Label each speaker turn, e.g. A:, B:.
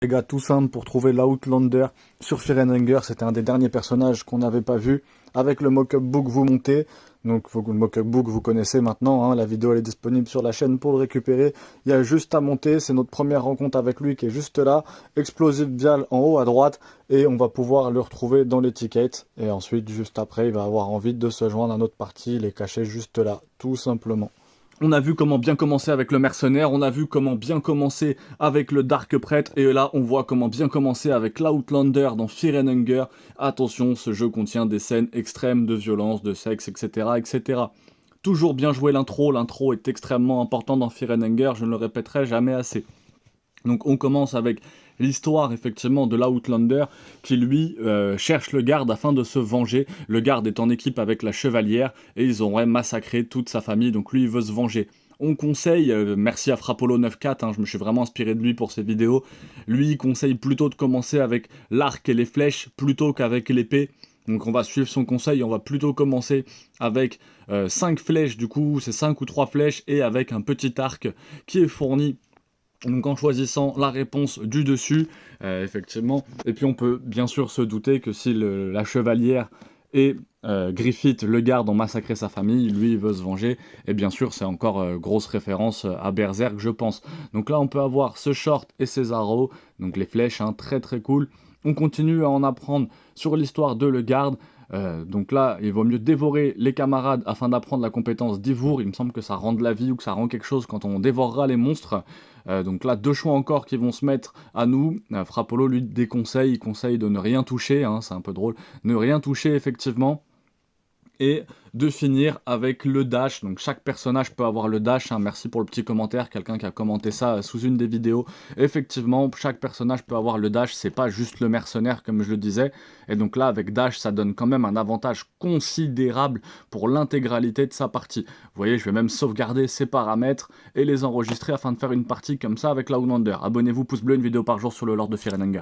A: Les gars, tout simple pour trouver l'Outlander sur Fear and Hunger. C'était un des derniers personnages qu'on n'avait pas vu. Avec le mock-up book, vous montez. Donc le mock-up book, vous connaissez maintenant. Hein, la vidéo elle est disponible sur la chaîne pour le récupérer. Il y a juste à monter. C'est notre première rencontre avec lui qui est juste là. Explosive Vial en haut à droite. Et on va pouvoir le retrouver dans les tickets. Et ensuite, juste après, il va avoir envie de se joindre à notre partie. Il est caché juste là, tout simplement. On a vu comment bien commencer avec le mercenaire, on a vu comment bien commencer avec le Dark Prêtre, et là on voit comment bien commencer avec l'Outlander dans Fear and Hunger. Attention, ce jeu contient des scènes extrêmes de violence, de sexe, etc. etc. Toujours bien jouer l'intro est extrêmement important dans Fear and Hunger, je ne le répéterai jamais assez. Donc on commence avec l'histoire effectivement de l'Outlander qui lui cherche le garde afin de se venger. Le garde est en équipe avec la chevalière et ils auraient massacré toute sa famille, donc lui il veut se venger. On conseille, merci à Frappolo94, hein, je me suis vraiment inspiré de lui pour ces vidéos, lui il conseille plutôt de commencer avec l'arc et les flèches plutôt qu'avec l'épée. Donc on va suivre son conseil, on va plutôt commencer avec 5 flèches, du coup c'est 5 ou 3 flèches et avec un petit arc qui est fourni donc en choisissant la réponse du dessus, effectivement. Et puis on peut bien sûr se douter que si la chevalière et Griffith, le garde, ont massacré sa famille, lui il veut se venger. Et bien sûr c'est encore grosse référence à Berserk je pense. Donc là on peut avoir ce short et ses arrows, donc les flèches, hein, très très cool. On continue à en apprendre sur l'histoire de le garde. Donc là, il vaut mieux dévorer les camarades afin d'apprendre la compétence Divour. Il me semble que ça rend de la vie ou que ça rend quelque chose quand on dévorera les monstres. Donc là, 2 choix encore qui vont se mettre à nous. Frappolo lui déconseille, il conseille de ne rien toucher, hein, c'est un peu drôle. Ne rien toucher effectivement. Et de finir avec le dash, donc chaque personnage peut avoir le dash, hein. Merci pour le petit commentaire, quelqu'un qui a commenté ça sous une des vidéos. Effectivement, chaque personnage peut avoir le dash, c'est pas juste le mercenaire comme je le disais, et donc là avec dash ça donne quand même un avantage considérable pour l'intégralité de sa partie. Vous voyez, je vais même sauvegarder ces paramètres et les enregistrer afin de faire une partie comme ça avec l'Outlander. Abonnez-vous, pouce bleu, une vidéo par jour sur le lore de Fear and Hunger.